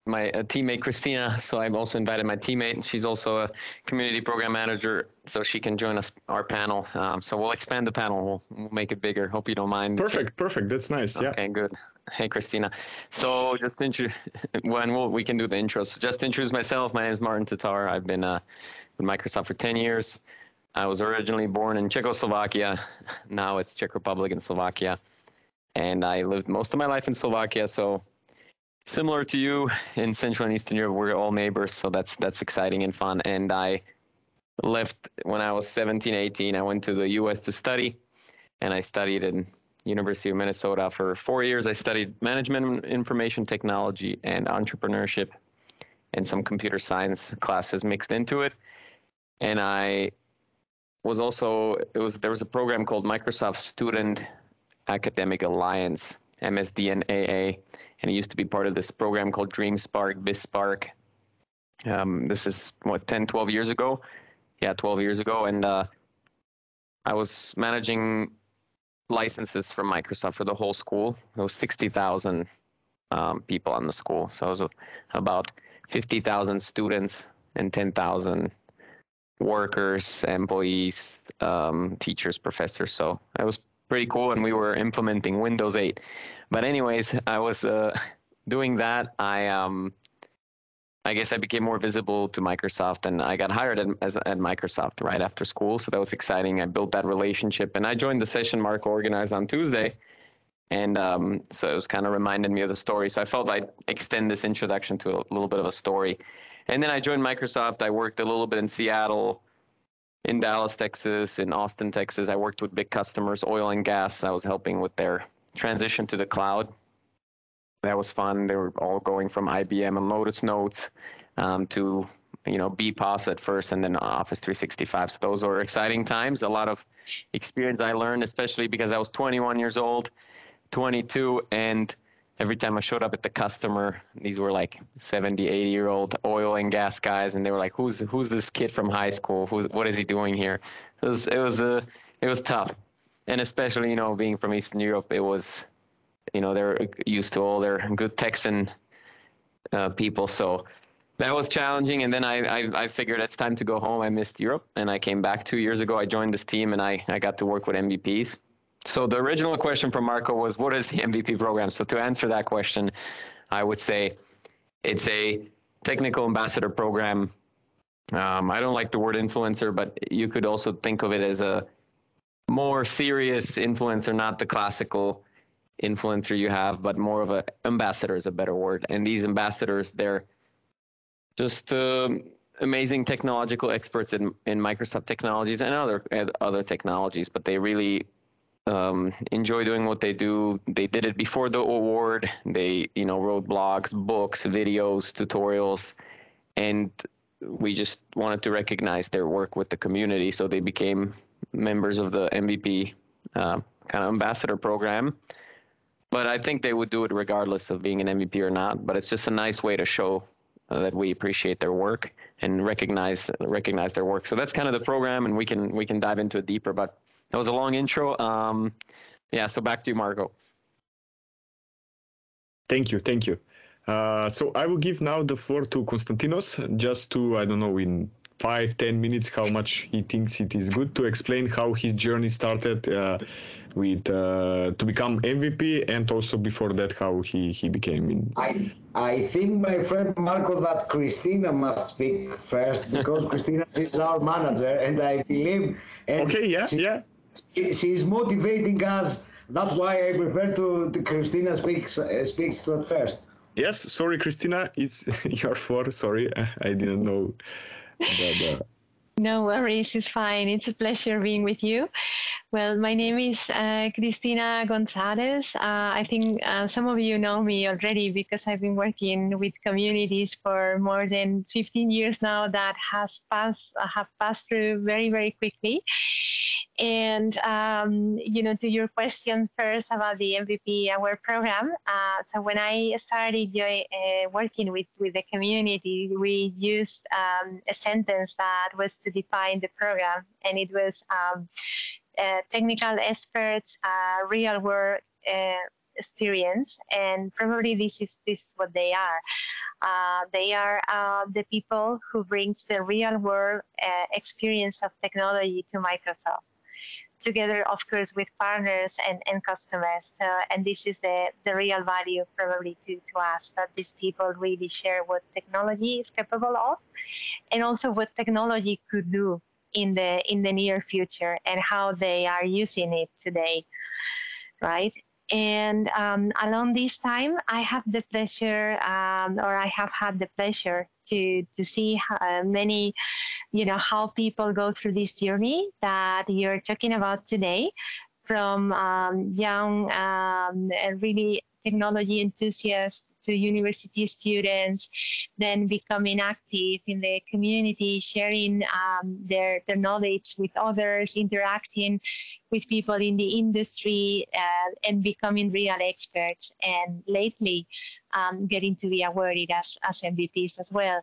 my teammate Cristina. So I've also invited my teammate. She's also a community program manager, so she can join us our panel. So we'll expand the panel. We'll make it bigger. Hope you don't mind. Perfect. That's nice. Yeah. Okay, good. Hey, Cristina. So just to we can do the intro. So just to introduce myself, my name is Martin Tatar. I've been with Microsoft for 10 years. I was originally born in Czechoslovakia. Now it's Czech Republic and Slovakia. And I lived most of my life in Slovakia. So similar to you in Central and Eastern Europe, we're all neighbors. So that's exciting and fun. And I left when I was 17, 18. I went to the US to study, and I studied in University of Minnesota for 4 years. I studied management, information technology, and entrepreneurship, and some computer science classes mixed into it. And I was also, there was a program called Microsoft Student Academic Alliance, MSDNAA, and it used to be part of this program called DreamSpark, BizSpark. This is, 12 years ago? Yeah, 12 years ago. And I was managing licenses from Microsoft for the whole school. There was 60,000 people on the school. So it was about 50,000 students and 10,000 workers, employees, teachers, professors. So it was pretty cool, and we were implementing Windows 8. But anyways, I was doing that. I guess I became more visible to Microsoft, and I got hired at Microsoft right after school. So that was exciting. I built that relationship, and I joined the session Marco organized on Tuesday. And so it was kind of reminded me of the story. So I felt I'd extend this introduction to a little bit of a story. And then I joined Microsoft. I worked a little bit in Seattle, in Dallas, Texas, in Austin, Texas. I worked with big customers, oil and gas. I was helping with their transition to the cloud. That was fun. They were all going from IBM and Lotus Notes to, BPOS at first, and then Office 365. So those were exciting times. A lot of experience I learned, especially because I was 21 years old, 22, and every time I showed up at the customer, these were like 70, 80-year-old oil and gas guys, and they were like, "Who's this kid from high school? What is he doing here?" It was tough, and especially being from Eastern Europe, it was, they're used to all their good Texan people, so that was challenging. And then I figured it's time to go home. I missed Europe, and I came back 2 years ago. I joined this team, and I got to work with MVPs. So the original question from Marco was, what is the MVP program? So to answer that question, I would say it's a technical ambassador program. I don't like the word influencer, but you could also think of it as a more serious influencer, not the classical influencer you have, but more of a ambassador is a better word. And these ambassadors, they're just amazing technological experts in Microsoft technologies and other technologies, but they really enjoy doing what they do. They did it before the award. They, wrote blogs, books, videos, tutorials, and we just wanted to recognize their work with the community. So they became members of the MVP kind of ambassador program. But I think they would do it regardless of being an MVP or not. But it's just a nice way to show that we appreciate their work and recognize their work. So that's kind of the program, and we can dive into it deeper. But that was a long intro. So back to you, Marco. Thank you. So I will give now the floor to Konstantinos, just to, I don't know, in 5-10 minutes, how much he thinks it is good to explain how his journey started to become MVP, and also before that, how he became. I think, my friend Marco, that Cristina must speak first, because Cristina is our manager, and I believe. And okay, yeah. She's motivating us. That's why I prefer to Cristina speaks first. Yes, sorry, Cristina, it's your floor. Sorry, I didn't know. No worries, it's fine. It's a pleasure being with you. Well, my name is Cristina Gonzalez. I think some of you know me already because I've been working with communities for more than 15 years now that have passed through very, very quickly. And, to your question first about the MVP Award program. So when I started working with the community, we used a sentence that was to define the program, and it was technical experts, real world experience, and probably this is what they are. They are the people who brings the real world experience of technology to Microsoft, together, of course, with partners and customers. And this is the real value probably to us, that these people really share what technology is capable of, and also what technology could do in the near future, and how they are using it today, right? And along this time, I have the pleasure, or I have had the pleasure to see many, how people go through this journey that you're talking about today, from young, really technology enthusiasts to university students, then becoming active in the community, sharing their knowledge with others, interacting with people in the industry, and becoming real experts, and lately getting to be awarded as MVPs as well.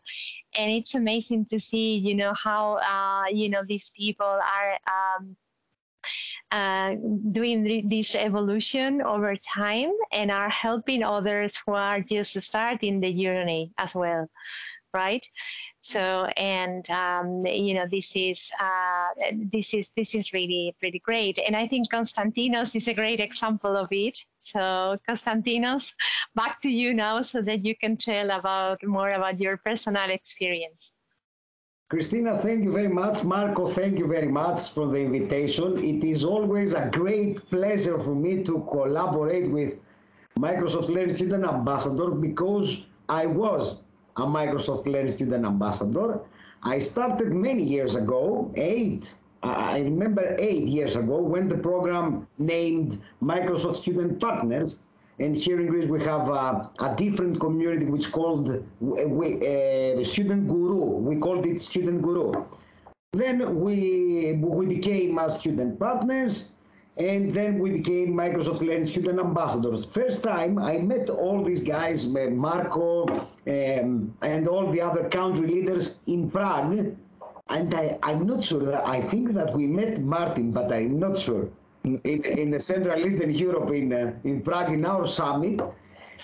And it's amazing to see, how, these people are doing this evolution over time, and are helping others who are just starting the journey as well, right? So, and this is really great, and I think Konstantinos is a great example of it. So, Konstantinos, back to you now, so that you can tell more about your personal experience. Cristina, thank you very much. Marco, thank you very much for the invitation. It is always a great pleasure for me to collaborate with Microsoft Learning Student Ambassador, because I was a Microsoft Learning Student Ambassador. I started many years ago, I remember 8 years ago, when the program named Microsoft Student Partners. And here in Greece, we have a different community which called Student Guru. We called it Student Guru. Then we became as student partners, and then we became Microsoft Learning Student Ambassadors. First time I met all these guys, Marco, and all the other country leaders in Prague. And I'm not sure, I think that we met Martin, but I'm not sure. In Central Eastern Europe, in Prague, in our summit.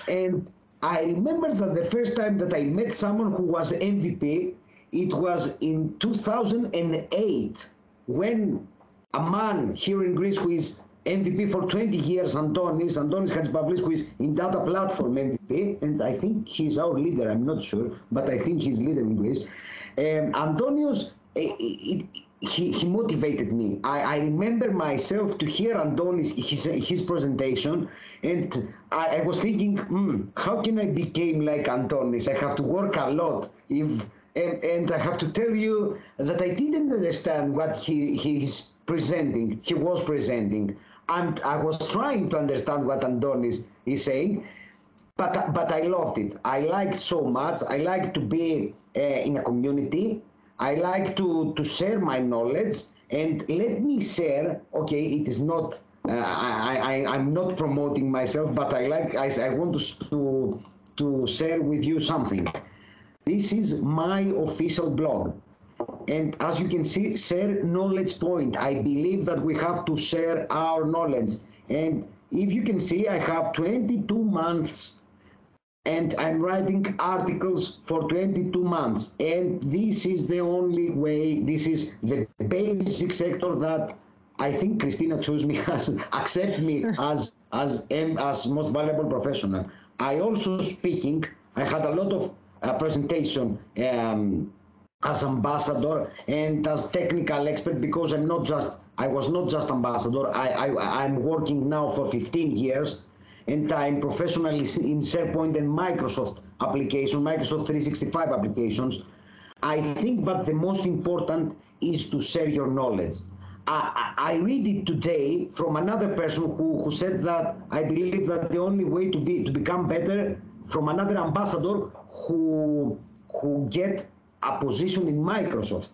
And I remember that the first time that I met someone who was MVP, it was in 2008, when a man here in Greece who is MVP for 20 years, Antonis Hadjipavlis, who is in data platform MVP, and I think he's our leader, I'm not sure, but I think he's leader in Greece. Antonios, he motivated me. I remember myself to hear Antonis, his presentation, and I was thinking, how can I become like Antonis? I have to work a lot. And I have to tell you that I didn't understand what he was presenting. And I was trying to understand what Antonis is saying, but I loved it. I liked so much. I like to be in a community. I like to share my knowledge, and let me share. Okay, it is not. I'm not promoting myself, but I want to share with you something. This is my official blog, and as you can see, share knowledge point. I believe that we have to share our knowledge, and if you can see, I have 22 months. And I'm writing articles for 22 months. And this is the only way, this is the basic sector that I think Cristina chose me accept me as most valuable professional. I also speaking, I had a lot of presentation as ambassador and as technical expert, because I was not just ambassador, I'm working now for 15 years. And I'm professionally in SharePoint and Microsoft applications, Microsoft 365 applications. I think, but the most important is to share your knowledge. I read it today from another person who said that I believe that the only way to become better, from another ambassador who get a position in Microsoft.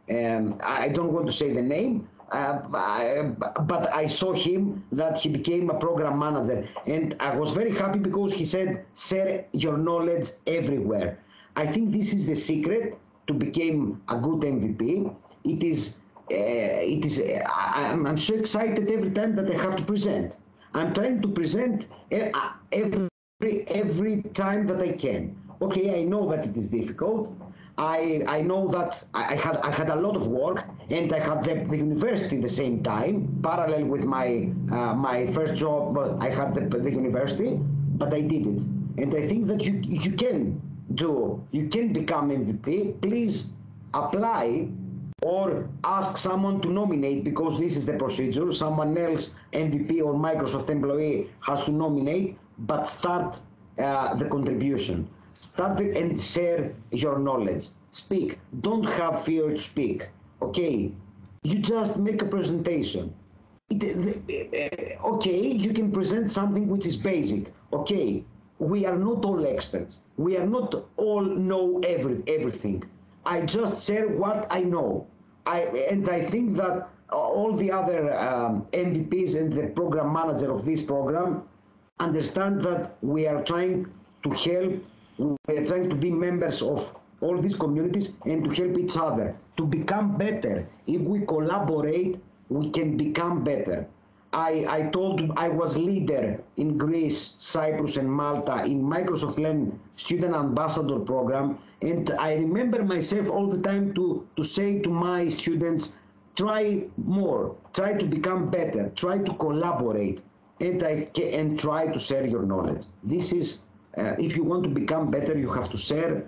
I don't want to say the name. But I saw him that he became a program manager, and I was very happy because he said, share your knowledge everywhere. I think this is the secret to become a good MVP. I'm so excited every time that I have to present. I'm trying to present every time that I can. Okay, I know that it is difficult. I know that I had a lot of work, and I had the university at the same time, parallel with my my first job. I had the university, but I did it, and I think that you can become MVP. Please apply or ask someone to nominate, because this is the procedure. Someone else, MVP or Microsoft employee, has to nominate, but start the contribution. Start and share your knowledge. Speak. Don't have fear to speak. Okay, you just make a presentation. Okay, you can present something which is basic. Okay, we are not all experts. We are not all know everything. I just share what I know. And I think that all the other MVPs and the program manager of this program understand that we are trying to help. We are trying to be members of all these communities and to help each other to become better. If we collaborate, we can become better. I was leader in Greece, Cyprus, and Malta in Microsoft Learn Student Ambassador Program, and I remember myself all the time to say to my students, try more, try to become better, try to collaborate, and try to share your knowledge. This is, if you want to become better, you have to share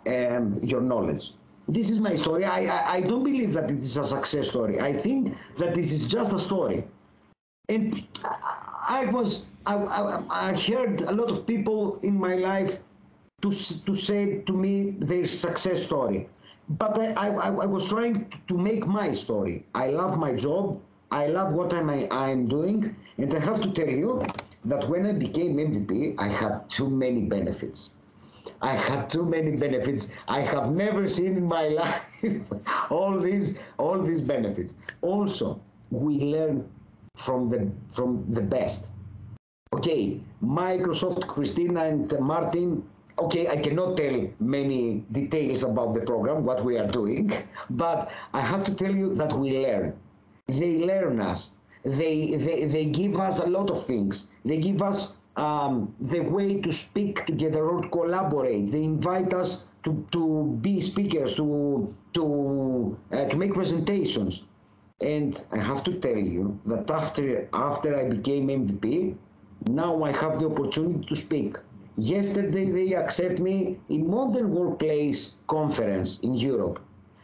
your knowledge. This is my story. I don't believe that it is a success story. I think that this is just a story. And I heard a lot of people in my life to say to me their success story. But I was trying to make my story. I love my job. I love what I'm doing. And I have to tell you that when I became MVP, I had too many benefits. I had too many benefits. I have never seen in my life all these benefits. Also, we learn from the best. Okay, Microsoft, Cristina and Martin. Okay, I cannot tell many details about the program, what we are doing, but I have to tell you that we learn. They learn us. They give us a lot of things. They give us the way to speak together or to collaborate. They invite us to be speakers, to make presentations. And I have to tell you that after I became MVP, now I have the opportunity to speak. Yesterday they accept me in Modern Workplace Conference in Europe.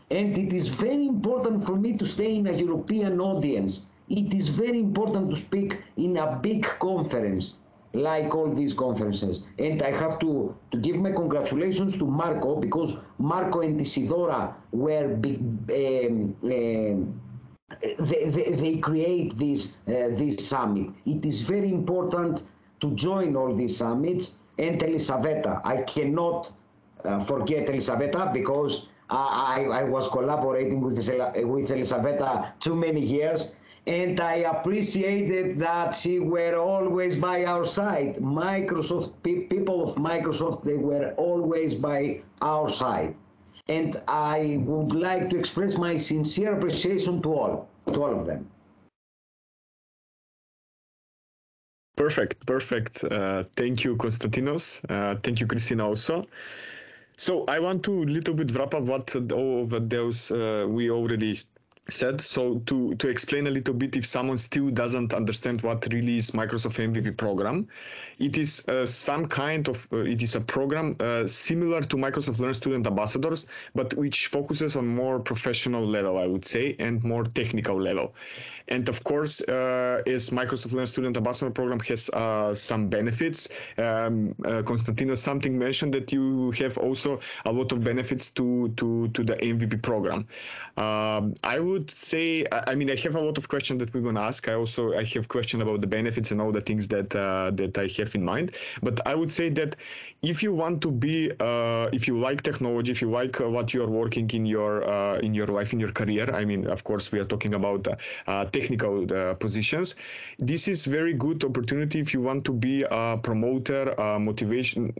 And it is very important for me to stay in a European audience. It is very important to speak in a big conference, like all these conferences. And I have to give my congratulations to Marco, because Marco and Isidora were big, they create this summit. It is very important to join all these summits. And Elisaveta, I cannot forget Elisaveta, because I was collaborating with Elisaveta too many years, and I appreciated that she were always by our side. Microsoft, people of Microsoft, they were always by our side. And I would like to express my sincere appreciation to all of them. Perfect. Thank you, Konstantinos. Thank you, Cristina, also. So I want to little bit wrap up what all of those we already said. So to explain a little bit, if someone still doesn't understand what really is Microsoft MVP program, it is some kind of, it is a program similar to Microsoft Learn Student Ambassadors, but which focuses on more professional level, I would say, and more technical level. And of course, as Microsoft Learn Student Ambassador program has some benefits, Konstantinos something mentioned that you have also a lot of benefits to the MVP program. I would say, I mean, I have a lot of questions that we're going to ask. I have questions about the benefits and all the things that I have in mind. But I would say that if you want to be, if you like technology, if you like what you are working in your life, in your career, I mean, of course, we are talking about technical positions. This is very good opportunity if you want to be a promoter, motivation,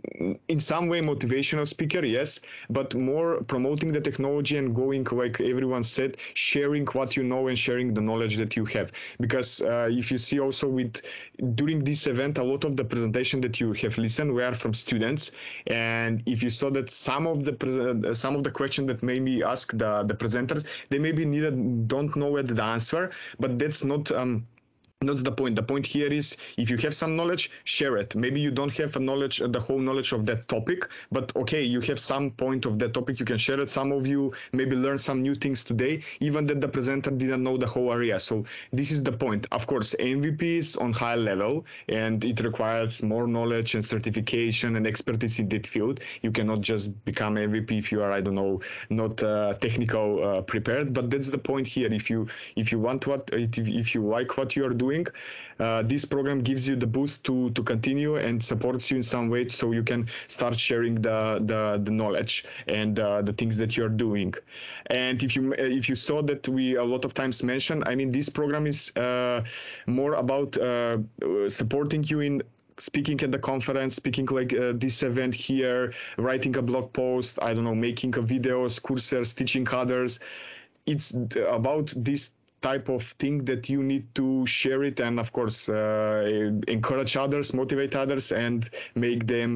in some way motivational speaker, yes, but more promoting the technology and going, like everyone said, share sharing what you know and sharing the knowledge that you have. Because if you see also during this event, a lot of the presentation that you have listened were from students, and if you saw that some of the questions that maybe ask the presenters, they maybe don't know the answer, but that's not the point. The point here is, if you have some knowledge, share it. Maybe you don't have the whole knowledge of that topic, but okay, you have some point of that topic, you can share it. Some of you maybe learned some new things today, even that the presenter didn't know the whole area. So this is the point. Of course, MVP is on high level, and it requires more knowledge and certification and expertise in that field. You cannot just become MVP if you are, I don't know, not technical prepared. But that's the point here. If you like what you are doing, this program gives you the boost to continue and supports you in some way, so you can start sharing the knowledge and the things that you're doing. And if you saw that we a lot of times mention, I mean, this program is more about supporting you in speaking at the conference, speaking like this event here, writing a blog post, I don't know, making videos, courses, teaching others. It's about this type of thing that you need to share it, and of course encourage others, motivate others, and make them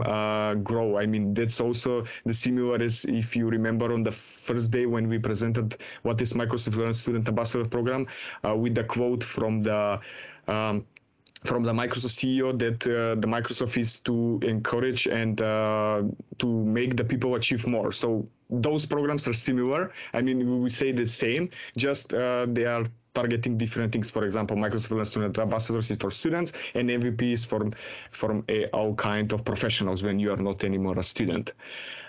grow. I mean, that's also the similar as if you remember on the first day when we presented what is Microsoft Learn Student Ambassador Program, with the quote from the Microsoft CEO that the Microsoft is to encourage and to make the people achieve more. So those programs are similar. I mean, we say the same, just they are targeting different things. For example, Microsoft Learn Student Ambassadors is for students, and MVP is from all kind of professionals when you are not anymore a student.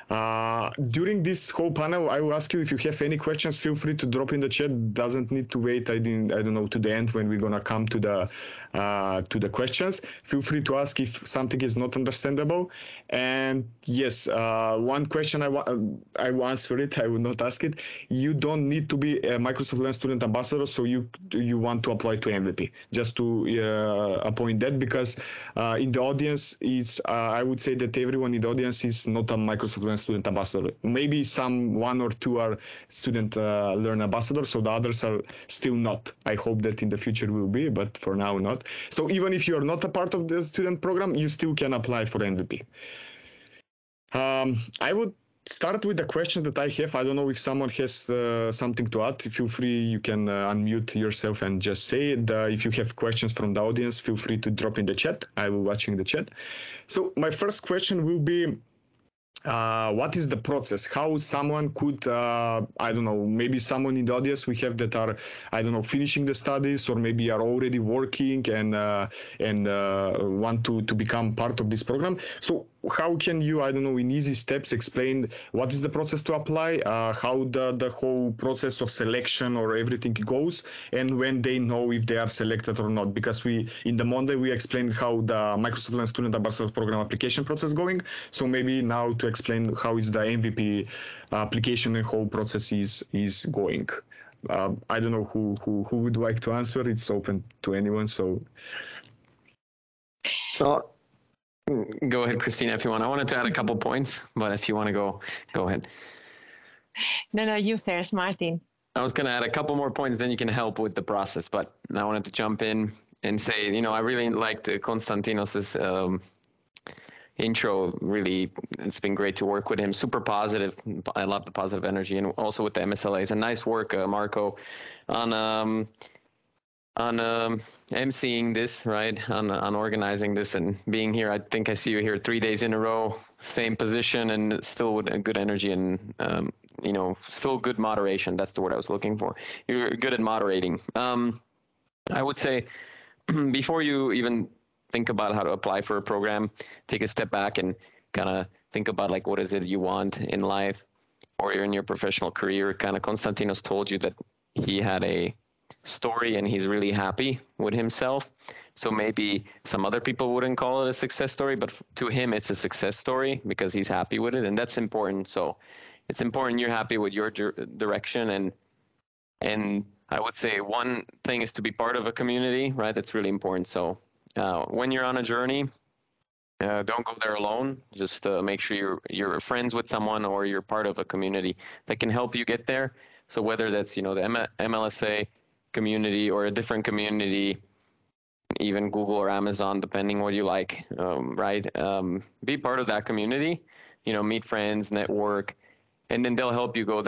During this whole panel, I will ask you if you have any questions. Feel free to drop in the chat. Doesn't need to wait. I don't know, to the end when we're gonna come to the questions. Feel free to ask if something is not understandable. And yes, one question I will answer it. I will not ask it. You don't need to be a Microsoft Learn Student Ambassador, so you want to apply to MVP. Just to appoint that, because in the audience, I would say that everyone in the audience is not a Microsoft Learn Student Ambassador. Maybe one or two are Student Learn Ambassadors, so the others are still not. I hope that in the future will be, but for now not. So even if you are not a part of the student program, you still can apply for MVP. I would start with the question that I have. I don't know if someone has something to add. Feel free, you can unmute yourself and just say it. If you have questions from the audience, feel free to drop in the chat. I will watching the chat. So my first question will be, what is the process? How someone could, I don't know, maybe someone in the audience we have that are, I don't know, finishing the studies, or maybe are already working and want to become part of this program. So how can you, I don't know, in easy steps explain what is the process to apply, how the whole process of selection or everything goes, and when they know if they are selected or not? Because in the Monday we explained how the Microsoft Learn Student Ambassador Program application process going. So maybe now to explain how is the MVP application and whole process is going. I don't know who would like to answer. It's open to anyone. So go ahead, Cristina, if you want. I wanted to add a couple points, but if you want to go ahead. No, you first, Martin. I was going to add a couple more points, then you can help with the process, but I wanted to jump in and say, I really liked Konstantinos's intro. Really, it's been great to work with him. Super positive. I love the positive energy, and also with the MSLAs. And nice work, Marco, on emceeing this, right? On organizing this and being here. I think I see you here 3 days in a row, same position, and still with a good energy and still good moderation. That's the word I was looking for. You're good at moderating. I would say before you even think about how to apply for a program, take a step back and kind of think about, like, what is it you want in life or in your professional career. Kind of Konstantinos told you that he had a story and he's really happy with himself. So maybe some other people wouldn't call it a success story, but to him it's a success story because he's happy with it, and that's important. So it's important you're happy with your direction, and I would say one thing is to be part of a community, right? That's really important. So when you're on a journey, don't go there alone. Just make sure you're friends with someone or you're part of a community that can help you get there. So whether that's, the MLSA community or a different community, even Google or Amazon, depending what you like, right? Be part of that community, meet friends, network, and then they'll help you go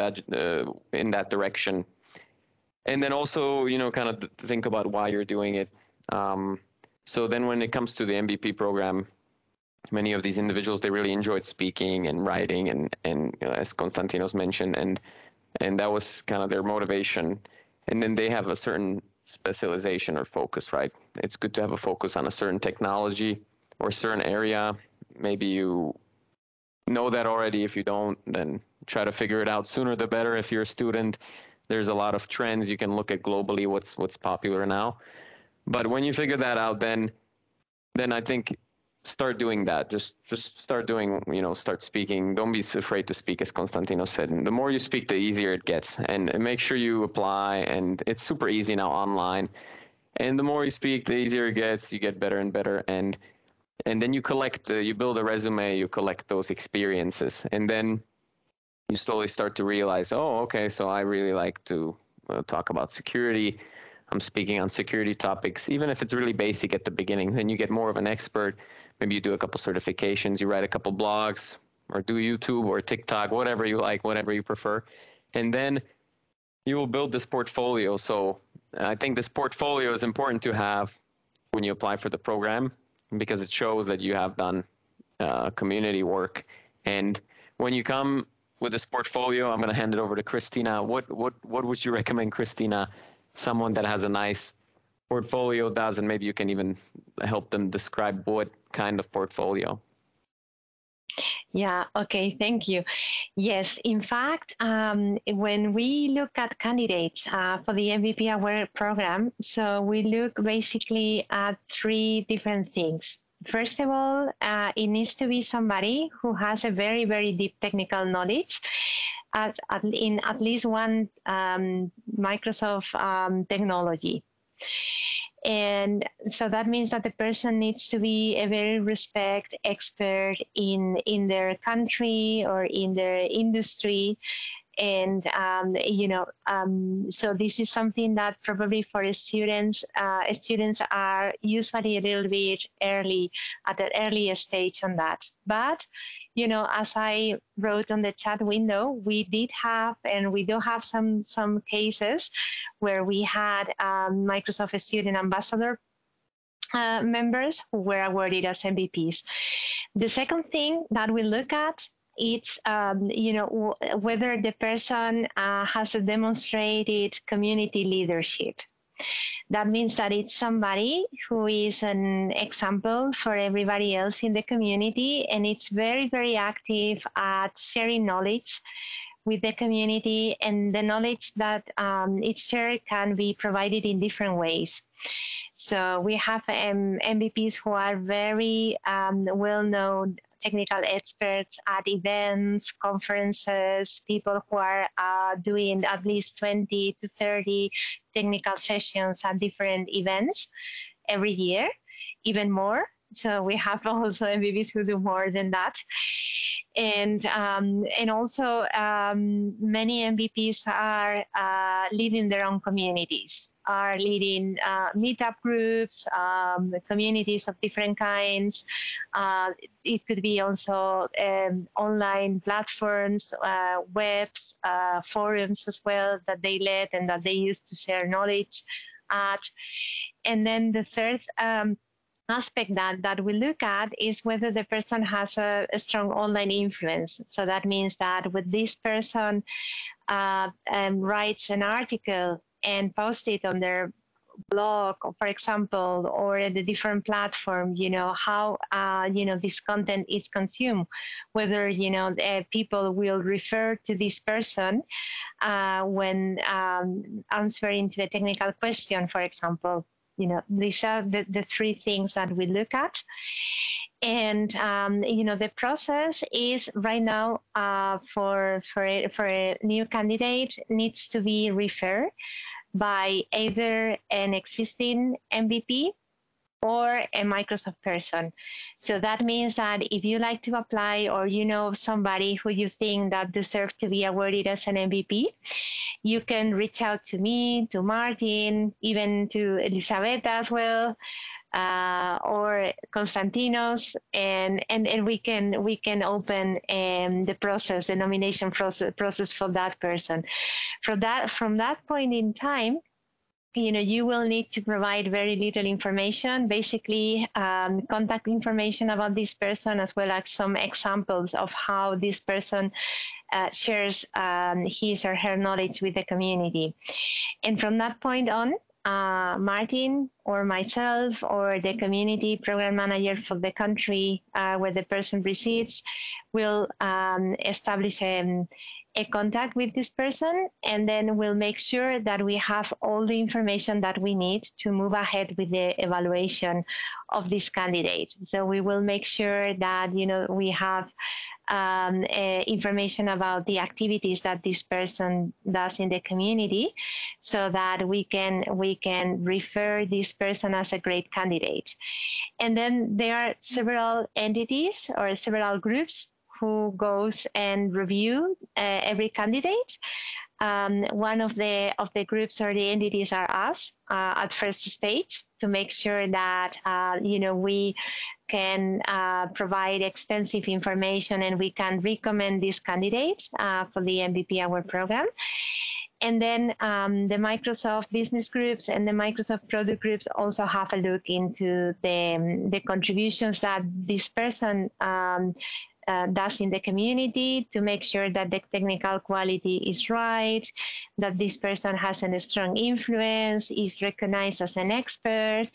in that direction. And then also, kind of think about why you're doing it. So then when it comes to the MVP program, many of these individuals, they really enjoyed speaking and writing and as Konstantinos mentioned, and that was kind of their motivation. And then they have a certain specialization or focus, right? It's good to have a focus on a certain technology or a certain area. Maybe you know that already. If you don't, then try to figure it out sooner the better. If you're a student, there's a lot of trends. You can look at globally what's popular now. But when you figure that out, then I think start doing that. Just start doing, start speaking. Don't be afraid to speak, as Konstantinos said. And the more you speak, the easier it gets. And make sure you apply. And it's super easy now online. And the more you speak, the easier it gets. You get better and better. And then you collect, you build a resume, you collect those experiences. And then you slowly start to realize, oh, okay, so I really like to talk about security. I'm speaking on security topics, even if it's really basic at the beginning. Then you get more of an expert. Maybe you do a couple certifications, you write a couple blogs, or do YouTube or TikTok, whatever you like, whatever you prefer. And then you will build this portfolio. So I think this portfolio is important to have when you apply for the program, because it shows that you have done community work. And when you come with this portfolio, I'm going to hand it over to Cristina. What would you recommend, Cristina, someone that has a nice portfolio does, and maybe you can even help them describe what kind of portfolio? Yeah, okay, thank you. Yes, in fact, when we look at candidates for the MVP Aware program, so we look basically at three different things. First of all, it needs to be somebody who has a very, very deep technical knowledge in at least one Microsoft technology. And so that means that the person needs to be a very respected expert in their country or in their industry. And, so this is something that probably for students are usually a little bit early, at the earliest stage on that. But, as I wrote on the chat window, we did have, and we do have some cases where we had Microsoft Student Ambassador members who were awarded as MVPs. The second thing that we look at, it's whether the person has demonstrated community leadership. That means that it's somebody who is an example for everybody else in the community, and it's very, very active at sharing knowledge with the community, and the knowledge that it's shared can be provided in different ways. So we have MVPs who are very well-known technical experts at events, conferences, people who are doing at least 20 to 30 technical sessions at different events every year, even more. So we have also MVPs who do more than that. And also many MVPs are leading their own communities, are leading meetup groups, communities of different kinds. It could be also online platforms, webs, forums as well that they led and that they use to share knowledge at. And then the third aspect that we look at is whether the person has a strong online influence. So that means that when this person writes an article and posts it on their blog, for example, or the different platform, how, this content is consumed, whether, people will refer to this person when answering to a technical question, for example. These are the three things that we look at. And, the process is right now for a new candidate needs to be referred by either an existing MVP or a Microsoft person. So that means that if you like to apply, or you know somebody who you think that deserves to be awarded as an MVP, you can reach out to me, to Martin, even to Elisabetta as well, or Konstantinos, and we can open the process, the nomination process for that person. From that point in time, you will need to provide very little information, basically contact information about this person, as well as some examples of how this person shares his or her knowledge with the community. And from that point on, Martin or myself or the community program manager for the country where the person resides will establish a contact with this person, and then we'll make sure that we have all the information that we need to move ahead with the evaluation of this candidate. So we will make sure that we have information about the activities that this person does in the community, so that we can refer this person as a great candidate. And then there are several entities or several groups who goes and review every candidate. One of the groups or the entities are us at first stage, to make sure that we can provide extensive information and we can recommend this candidate for the MVP Award program. And then the Microsoft business groups and the Microsoft product groups also have a look into the contributions that this person does in the community, to make sure that the technical quality is right, that this person has a strong influence, is recognized as an expert,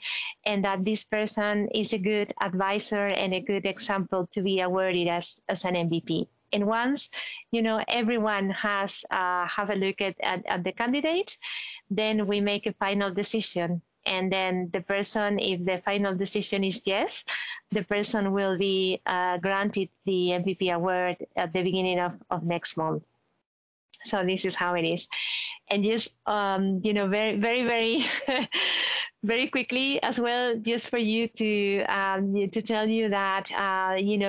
and that this person is a good advisor and a good example to be awarded as an MVP. And once everyone has have a look at the candidate, then we make a final decision. And then the person, if the final decision is yes, the person will be granted the MVP award at the beginning of next month. So this is how it is. And just, very, very, very, very quickly as well, just for you to tell you that,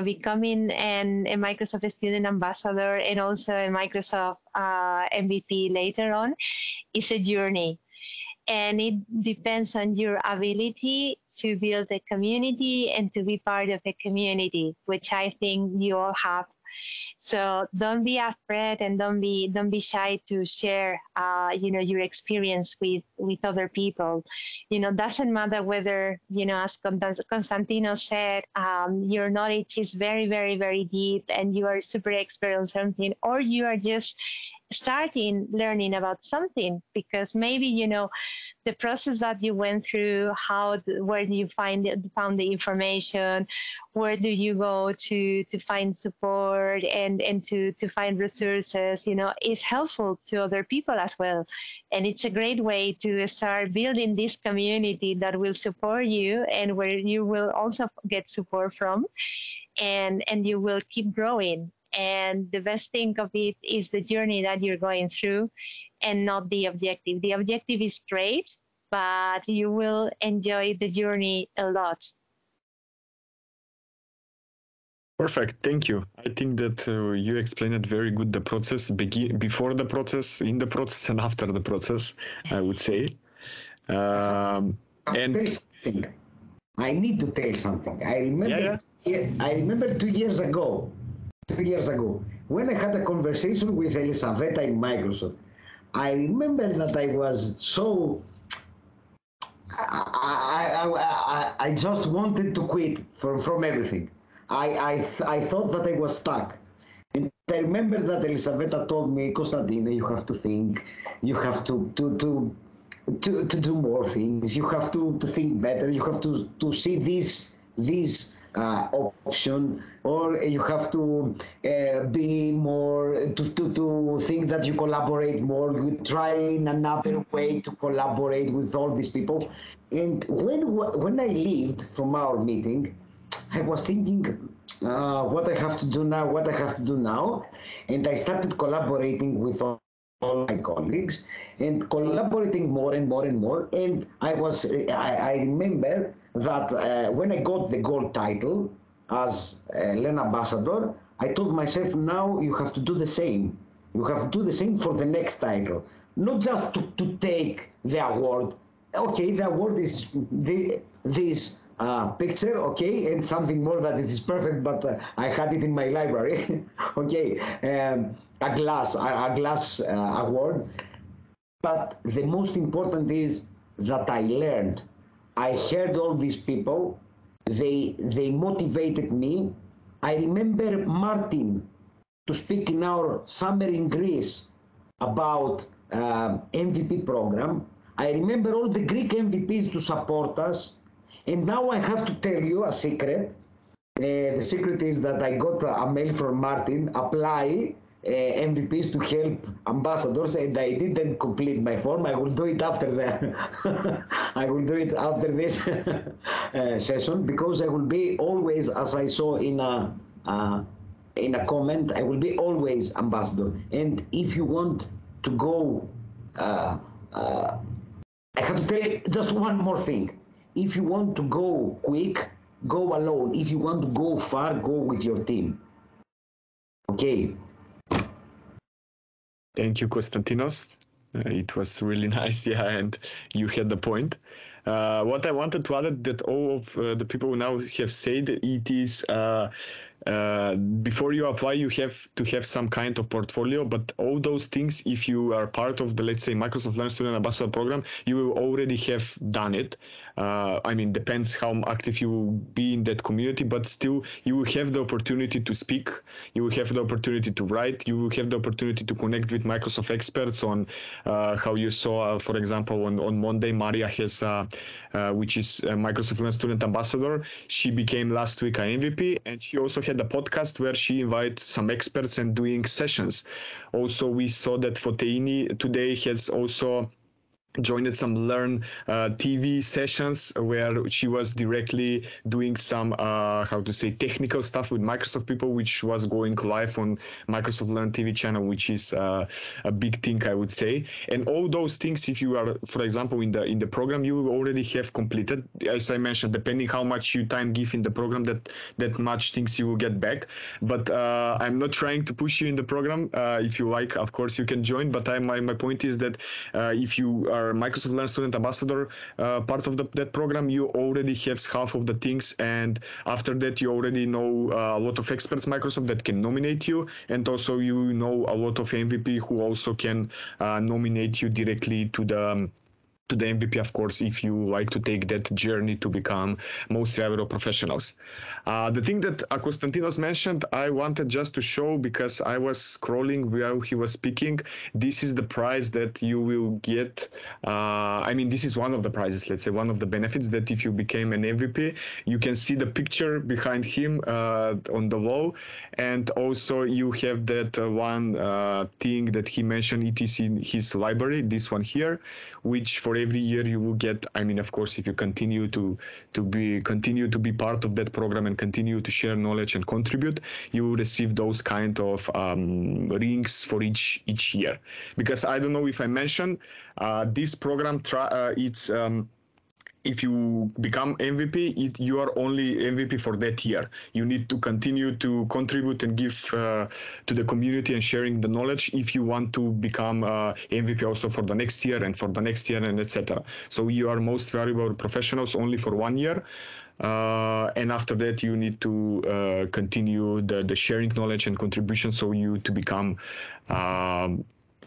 becoming a Microsoft Student Ambassador and also a Microsoft MVP later on is a journey. And it depends on your ability to build a community and to be part of a community, which I think you all have. So don't be afraid and don't be shy to share, your experience with other people. Doesn't matter whether, as Konstantinos said, your knowledge is very, very, very deep and you are super expert on something, or you are just starting learning about something, because maybe, the process that you went through, where do you found the information, where do you go to find support and to find resources, is helpful to other people as well. And it's a great way to start building this community that will support you and where you will also get support from, and you will keep growing. And the best thing of it is the journey that you're going through and not the objective. The objective is great, but you will enjoy the journey a lot. Perfect. Thank you. I think that you explained it very good, the process, before the process, in the process, and after the process, I would say. And I need to tell something. I remember 2 years ago, when I had a conversation with Elisabetta in Microsoft. I remember that I was so, I just wanted to quit from everything. I thought that I was stuck. And I remember that Elisabetta told me, Konstantinos, you have to think, you have to do more things, you have to think better, you have to see this option, or you have to be more, to think that you collaborate more, you try in another way to collaborate with all these people. And when I left from our meeting, I was thinking what I have to do now, and I started collaborating with all my colleagues and collaborating more and more and more. And I remember that when I got the gold title as LEN ambassador, I told myself, now you have to do the same. You have to do the same for the next title, not just to take the award. Okay, the award is this picture, okay, and something more that it is perfect, but I had it in my library. Okay, a glass award. But the most important is that I learned. I heard all these people. They motivated me. I remember Martin to speak in our summer in Greece about MVP program. I remember all the Greek MVPs to support us. And now I have to tell you a secret. The secret is that I got a mail from Martin, apply MVPs to help ambassadors, and I didn't complete my form. I will do it after the I will do it after this session, because I will be always, as I saw in a comment, I will be always ambassador. And if you want to go, I have to tell you just one more thing. If you want to go quick, go alone. If you want to go far, go with your team. Okay. Thank you, Konstantinos. It was really nice, yeah, and you had the point. What I wanted to add that all of the people now have said, it is before you apply, you have to have some kind of portfolio, but all those things, if you are part of the, let's say, Microsoft Learn Student Ambassador program, you will already have done it. I mean, depends how active you will be in that community, but still you will have the opportunity to speak, you will have the opportunity to write, you will have the opportunity to connect with Microsoft experts on how you saw, for example, on Monday, Maria has, which is a Microsoft Learn Student Ambassador. She became last week an MVP, and she also had a podcast where she invited some experts and doing sessions. Also, we saw that Foteini today has also joined some Learn TV sessions where she was directly doing some how to say technical stuff with Microsoft people, which was going live on Microsoft Learn TV channel, which is a big thing, I would say. And all those things, if you are, for example, in the program, you already have completed. As I mentioned, depending how much you time give in the program, that much things you will get back. But I'm not trying to push you in the program. If you like, of course, you can join. But my point is that if you are Microsoft Learn Student Ambassador part of that program, you already have half of the things, and after that you already know a lot of experts Microsoft that can nominate you, and also you know a lot of MVP who also can nominate you directly to the MVP, of course, if you like to take that journey to become most valuable professionals. The thing that Konstantinos mentioned, I wanted just to show, because I was scrolling while he was speaking. This is the prize that you will get. I mean, this is one of the prizes, let's say, one of the benefits, that if you became an MVP, you can see the picture behind him on the wall. And also you have that one thing that he mentioned, it is in his library, this one here, which for every year you will get. I mean, of course, if you continue to be part of that program and continue to share knowledge and contribute, you will receive those kind of rings for each year. Because I don't know if I mentioned, this program it's if you become MVP, you are only MVP for that year. You need to continue to contribute and give to the community and sharing the knowledge if you want to become MVP also for the next year and for the next year and etc. So you are most valuable professionals only for 1 year. And after that, you need to continue the sharing knowledge and contribution, so you to become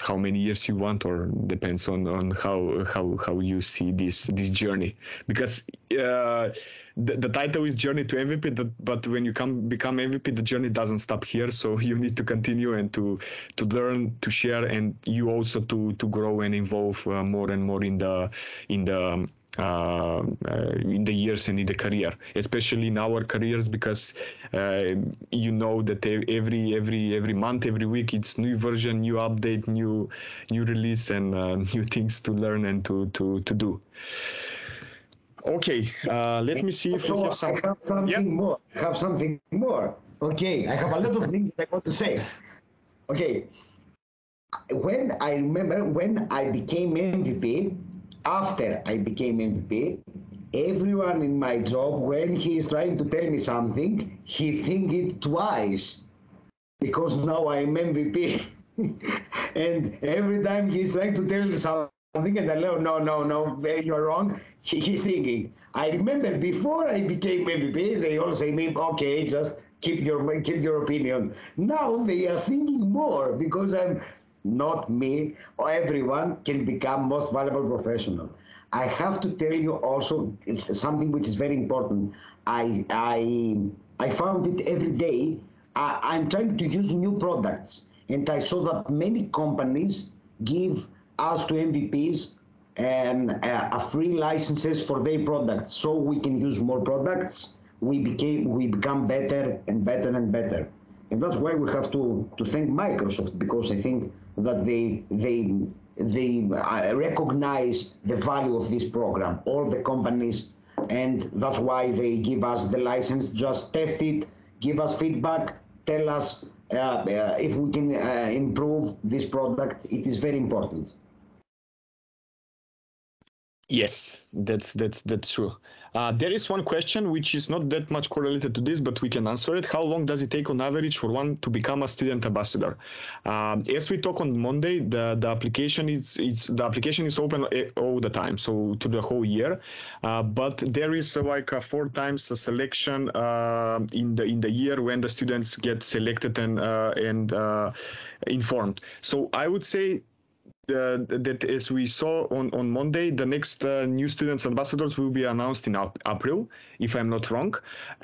how many years you want, or depends on how you see this journey. Because the title is Journey to MVP, but when you become MVP, the journey doesn't stop here. So you need to continue and to learn, to share, and you also to grow and involve more and more in the years and in the career, especially in our careers, because you know that every month, every week, it's new version, new update, new release, and new things to learn and to do. Okay, let me see if we have some. I have something more. I have something more. Okay, I have a lot of things I want to say. Okay, when I became MVP, after I became MVP, everyone in my job, when he is trying to tell me something, he think it twice, because now I'm MVP. And every time he's trying to tell something, and I go, no, you're wrong, he's thinking. I remember before I became MVP, they all say me, okay, just keep your opinion. Now they are thinking more, because I'm not me, or everyone can become most valuable professional. I have to tell you also something which is very important. I found it every day. I'm trying to use new products, and I saw that many companies give us to MVPs a free licenses for their products, so we can use more products. We become better and better and better, and that's why we have to thank Microsoft, because I think that they recognize the value of this program, all the companies, and that's why they give us the license. Just test it, give us feedback, tell us if we can improve this product. It is very important. Yes, that's true. There is one question which is not that much correlated to this, but we can answer it. How long does it take on average for one to become a student ambassador? As we talk on Monday, the application is open all the time, so to the whole year. But there is like 4 times a selection in the year when the students get selected and informed. So I would say that as we saw on Monday, the next new students ambassadors will be announced in April, if I'm not wrong.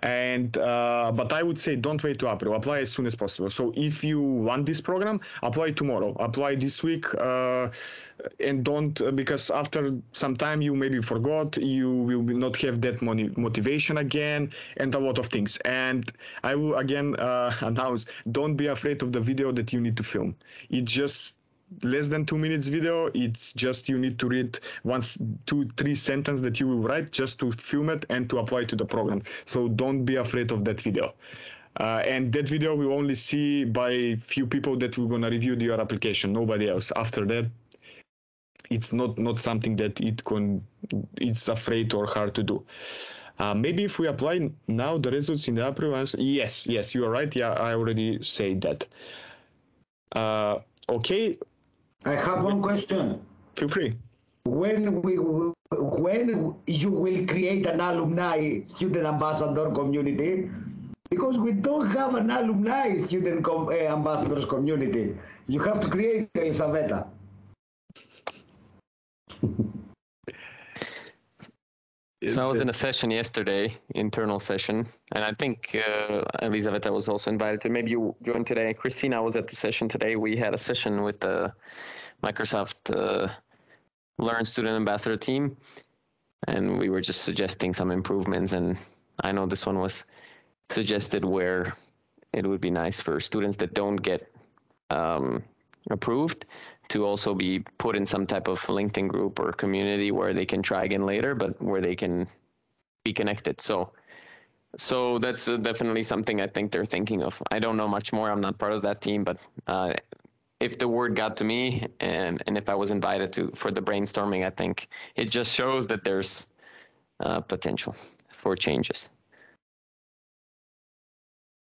And but I would say don't wait to April. Apply as soon as possible. So if you want this program, apply tomorrow. Apply this week, and don't, because after some time you maybe forgot. You will not have that motivation again, and a lot of things. And I will again announce: don't be afraid of the video that you need to film. It just less than 2 minutes video. It's just you need to read 1, 2, 3 sentences that you will write just to film it and to apply to the program. So don't be afraid of that video. And that video will only see by few people that will gonna review your application, nobody else. After that, it's not something that it's afraid or hard to do. Maybe if we apply now the results in the April, yes, you are right. Yeah, I already said that. Okay. I have one question. Feel free. When you will create an alumni student ambassador community, because we don't have an alumni student ambassadors community. You have to create, Elisaveta. So I was in a session yesterday, internal session, and I think Elisaveta was also invited to. Maybe you joined today. Cristina was at the session today. We had a session with the Microsoft Learn Student Ambassador team, and we were just suggesting some improvements. And I know this one was suggested where it would be nice for students that don't get approved to also be put in some type of LinkedIn group or community where they can try again later, but where they can be connected. So that's definitely something I think they're thinking of. I don't know much more. I'm not part of that team, but if the word got to me and if I was invited for the brainstorming, I think it just shows that there's potential for changes.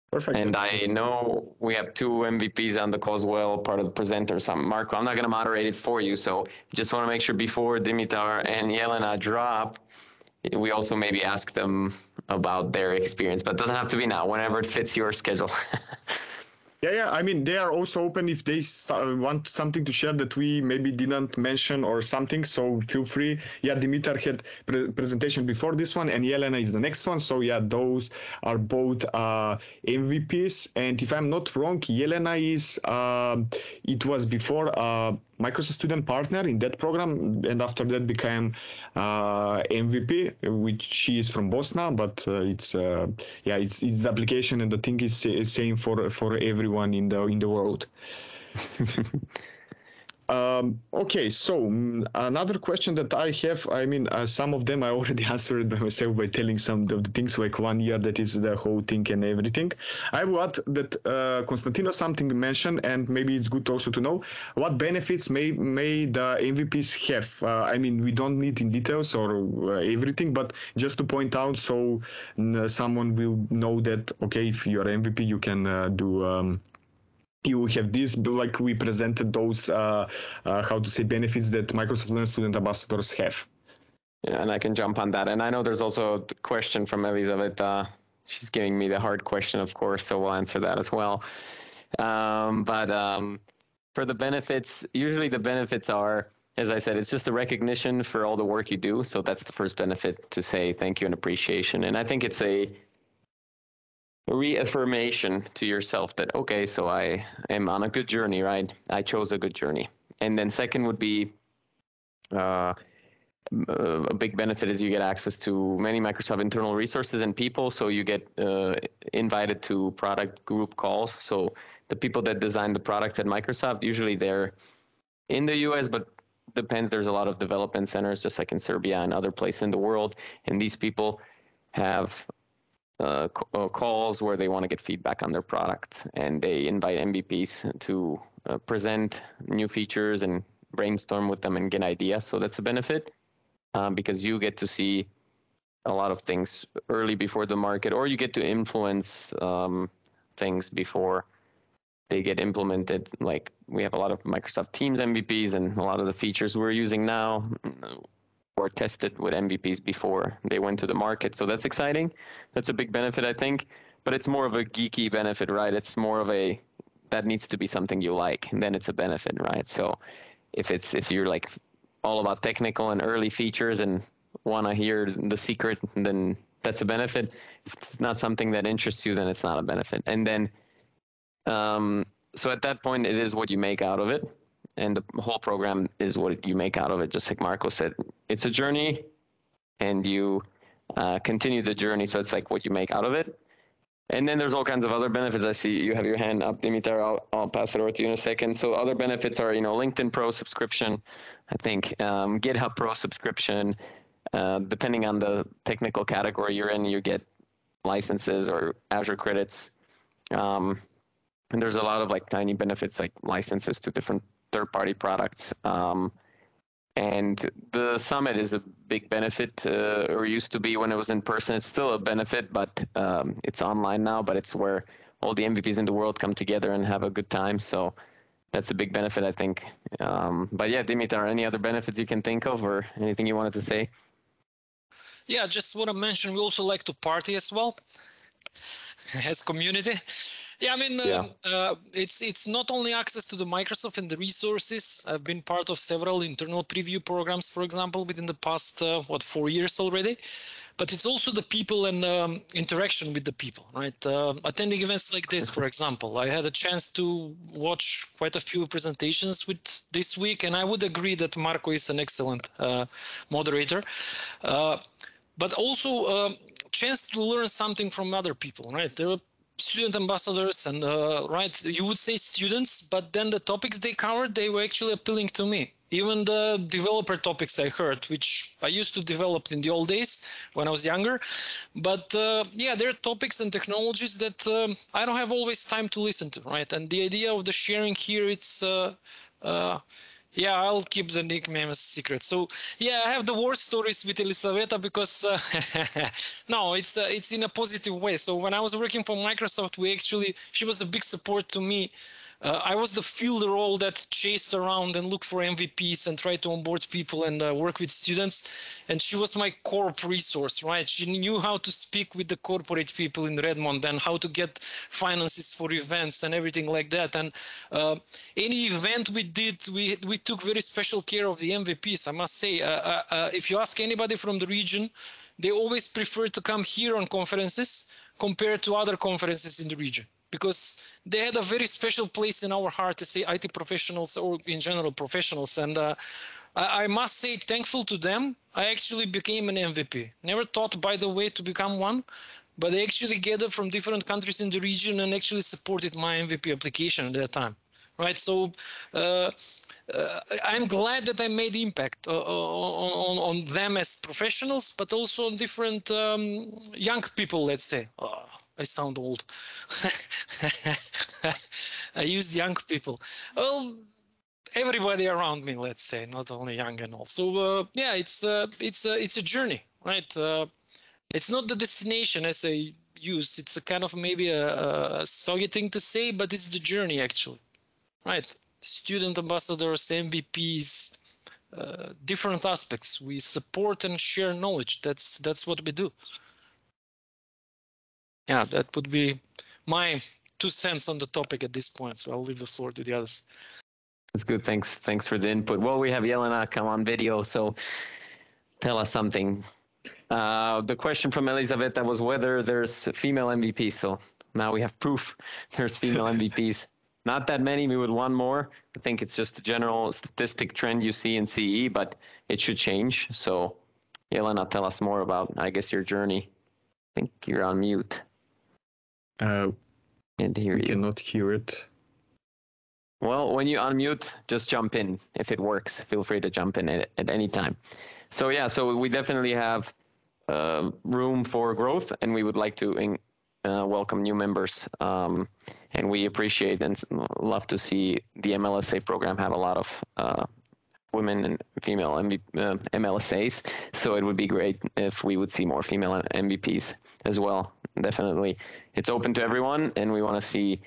Perfect. And I know we have 2 MVPs on the call as well, part of the presenters. Marco, I'm not going to moderate it for you, so just want to make sure before Dimitar and Jelena drop, we also maybe ask them about their experience, but it doesn't have to be now, whenever it fits your schedule. Yeah. I mean, they are also open if they want something to share that we maybe didn't mention or something. So feel free. Yeah, Dimitar had presentation before this one, and Jelena is the next one. So yeah, those are both MVPs. And if I'm not wrong, Jelena is it was before Microsoft Student Partner in that program, and after that became MVP, which she is from Bosnia, but it's the application, and the thing is same for everyone in the world. Okay, so another question that I have, I mean, some of them I already answered by myself by telling some of the things, like 1 year, that is the whole thing and everything. I want that Konstantinos something mentioned, and maybe it's good also to know what benefits may the MVPs have. I mean, we don't need in details or everything, but just to point out so someone will know that, okay, if you're MVP, you can do... you have this, like we presented those, how to say, benefits that Microsoft Learn student ambassadors have. Yeah, and I can jump on that. And I know there's also a question from Elizabeth. She's giving me the hard question, of course, so we'll answer that as well. But for the benefits, usually the benefits are, as I said, it's just the recognition for all the work you do. So that's the first benefit, to say thank you and appreciation. And I think it's a reaffirmation to yourself that, okay, so I am on a good journey, right? I chose a good journey. And then second would be a big benefit is you get access to many Microsoft internal resources and people. So you get invited to product group calls. So the people that design the products at Microsoft, usually they're in the US, but depends. There's a lot of development centers, just like in Serbia and other places in the world. And these people have calls where they want to get feedback on their product, and they invite MVPs to present new features and brainstorm with them and get ideas. So that's a benefit, because you get to see a lot of things early before the market, or you get to influence things before they get implemented. Like we have a lot of Microsoft Teams MVPs, and a lot of the features we're using now were tested with MVPs before they went to the market. So that's exciting. That's a big benefit, I think. But it's more of a geeky benefit, right? It's more of a, that needs to be something you like, and then it's a benefit, right? So if you're like all about technical and early features and want to hear the secret, then that's a benefit. If it's not something that interests you, then it's not a benefit. And then, so at that point, it is what you make out of it. And the whole program is what you make out of it. Just like Marco said, it's a journey, and you continue the journey. So it's like what you make out of it. And then there's all kinds of other benefits. I see you have your hand up, Dimitar. I'll pass it over to you in a second. So other benefits are, LinkedIn Pro subscription, I think, GitHub Pro subscription. Depending on the technical category you're in, you get licenses or Azure credits. And there's a lot of like tiny benefits, like licenses to different third-party products. And the summit is a big benefit, or used to be when it was in person. It's still a benefit, but it's online now, but it's where all the MVPs in the world come together and have a good time. So that's a big benefit, I think. But yeah, Dimitar, any other benefits you can think of, or anything you wanted to say? Yeah, just want to mention, we also like to party as well as community. Yeah, I mean, it's not only access to the Microsoft and the resources. I've been part of several internal preview programs, for example, within the past, 4 years already. But it's also the people and interaction with the people, right? Attending events like this, for example, I had a chance to watch quite a few presentations with this week, and I would agree that Marco is an excellent moderator. But also chance to learn something from other people, right? There are student ambassadors and right, you would say students, but then the topics they covered, they were actually appealing to me. Even the developer topics I heard, which I used to develop in the old days when I was younger. But yeah, there are topics and technologies that I don't have always time to listen to, right? And the idea of the sharing here, it's yeah, I'll keep the nickname a secret. So yeah, I have the war stories with Elisaveta because no, it's in a positive way. So when I was working for Microsoft, she was a big support to me. I was the field role that chased around and looked for MVPs and tried to onboard people and work with students. And she was my corp resource, right? She knew how to speak with the corporate people in Redmond and how to get finances for events and everything like that. And any event we did, we took very special care of the MVPs. I must say, if you ask anybody from the region, they always prefer to come here on conferences compared to other conferences in the region, because they had a very special place in our heart, to say IT professionals or in general professionals. And I must say, thankful to them, I actually became an MVP. Never thought, by the way, to become one, but they actually gathered from different countries in the region and actually supported my MVP application at that time, right? So I'm glad that I made impact on them as professionals, but also on different young people, let's say. Oh, I sound old. I used young people. Well, everybody around me, let's say, not only young and old. So yeah, it's a journey, right? It's not the destination as I use. It's a kind of maybe a soggy thing to say, but it's the journey actually, right? Student ambassadors, MVPs, different aspects. We support and share knowledge. That's what we do. Yeah, that would be my 2 cents on the topic at this point. So I'll leave the floor to the others. That's good. Thanks for the input. Well, we have Jelena come on video, so tell us something. The question from Elizaveta was whether there's female MVPs. So now we have proof there's female MVPs. Not that many. We would want more. I think it's just a general statistic trend you see in CE, but it should change. So Jelena, tell us more about, I guess, your journey. I think you're on mute. Can't hear you. Cannot hear it. Well, when you unmute, just jump in. If it works, feel free to jump in at any time. So yeah, so we definitely have room for growth, and we would like to welcome new members. And we appreciate and love to see the MLSA program have a lot of women and female MLSAs. So it would be great if we would see more female MVPs as well. Definitely, it's open to everyone, and we want to see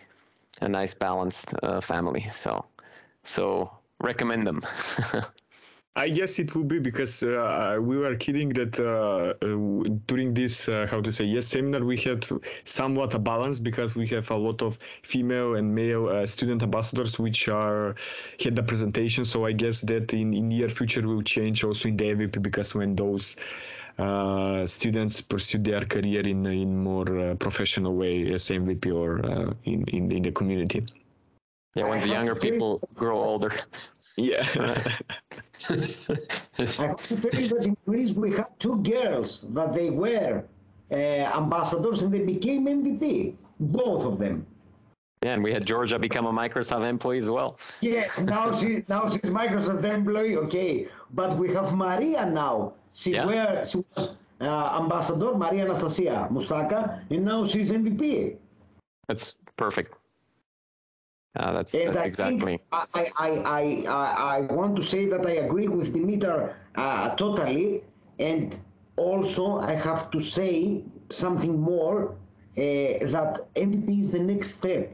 a nice balanced family. So recommend them. I guess it will be because we were kidding that during this, seminar, we had somewhat a balance because we have a lot of female and male student ambassadors which had the presentation. So I guess that in near future will change also in the MVP, because when those students pursue their career in more professional way as MVP or in the community. Yeah, when the younger people grow older. Yeah. I have to tell you that in Greece we have 2 girls that they were ambassadors and they became MVP, both of them. Yeah, and we had Georgia become a Microsoft employee as well. Yes, now she's Microsoft employee. Okay, but we have Maria now. She was ambassador, Maria Anastasia Mustaka, and now she's MVP. That's perfect. That's exactly. I want to say that I agree with Dimitar totally, and also I have to say something more, that MVP is the next step.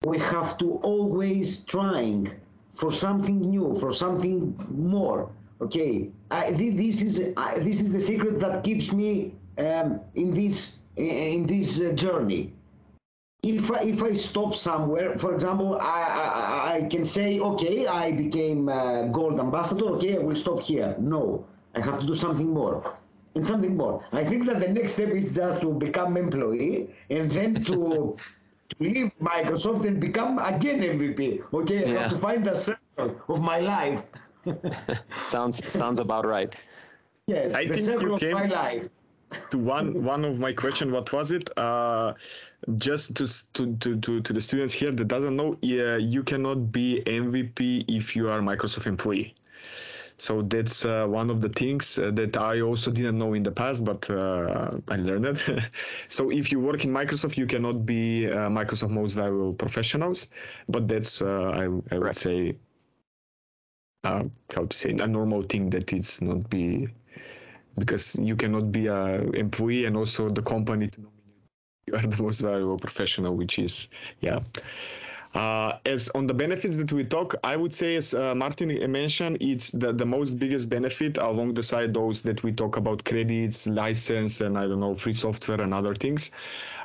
We have to always trying for something new, for something more. Okay, this is the secret that keeps me in this journey. If I stop somewhere, for example, I can say, okay, I became gold ambassador. Okay, I will stop here. No, I have to do something more and something more. I think that the next step is just to become employee and then to leave Microsoft and become again MVP. Okay, I have to find the circle of my life. Sounds about right. Yes, I the think circle you of my life. To one of my question, what was it? Just to the students here that doesn't know, you cannot be MVP if you are Microsoft employee. So that's one of the things that I also didn't know in the past, but I learned it. So if you work in Microsoft, you cannot be Microsoft Most Valuable Professionals, but that's I would say a normal thing that it's not be, because you cannot be an employee and also the company to nominate you are the most valuable professional, which is, as on the benefits that we talk, I would say, as Martin mentioned, it's the most biggest benefit along the side those that we talk about credits, license, and I don't know, free software and other things.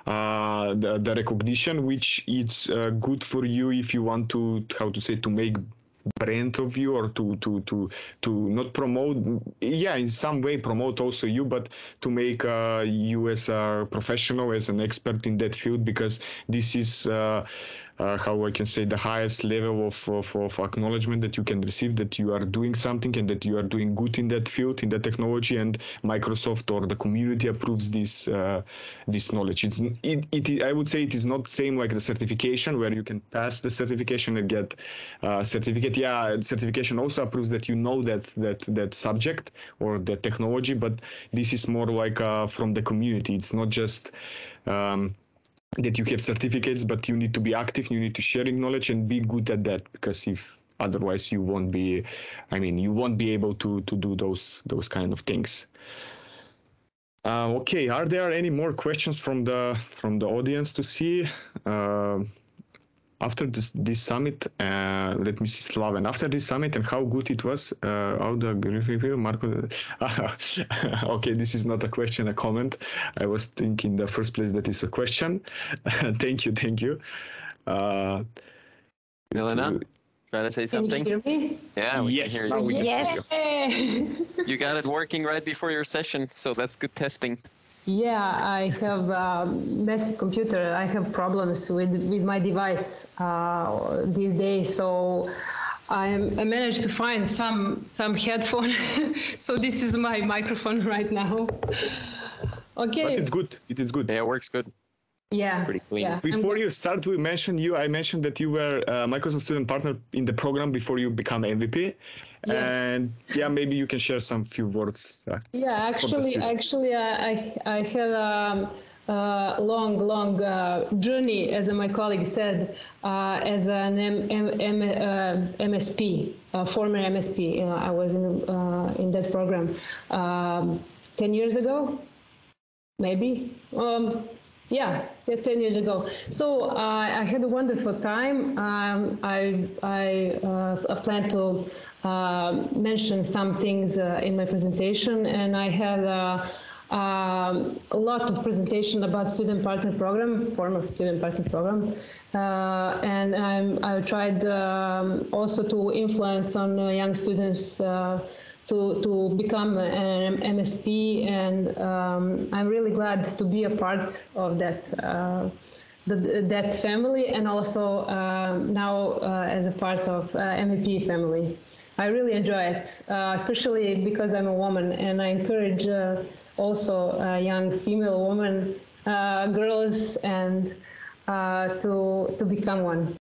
The recognition, which it's good for you if you want to, to make brand of you, or to not promote, in some way promote also you, but to make you as a professional, as an expert in that field, because this is how I can say, the highest level of acknowledgement that you can receive, that you are doing something and that you are doing good in that field, in that technology, and Microsoft or the community approves this knowledge. I would say it is not same like the certification, where you can pass the certification and get certificate. Yeah, certification also approves that you know that subject or that technology, but this is more like from the community. It's not just that you have certificates, but you need to be active, you need to share knowledge and be good at that, because if otherwise you won't be able to do those kind of things. Okay, are there any more questions from the audience to see? After this summit, let me see, Slaven. After this summit and how good it was, how the review, Marco. Okay, this is not a question, a comment. I was thinking in the first place that is a question. Thank you. Milena, try to say something. Can you hear me? Yeah, we can hear you. Now we can hear you. You got it working right before your session, so that's good testing. Yeah, I have a messy computer. I have problems with my device these days, so I managed to find some headphone. So this is my microphone right now. Okay. But it's good. It is good. Yeah, it works good. Yeah. Pretty clean. Yeah. Before you start, I mentioned that you were a Microsoft student partner in the program before you become MVP. Yes. And yeah, maybe you can share some few words. Yeah, actually, I had a long journey, as my colleague said, as an MSP, former MSP. I was in that program 10 years ago, maybe. 10 years ago. So I had a wonderful time. I plan to mention some things in my presentation, and I had a lot of presentation about student partner program, form of student partner program, and I tried also to influence on young students to become an MSP, and I'm really glad to be a part of that that family, and also now as a part of MVP family. I really enjoy it, especially because I'm a woman, and I encourage also young female women, girls, and to become one.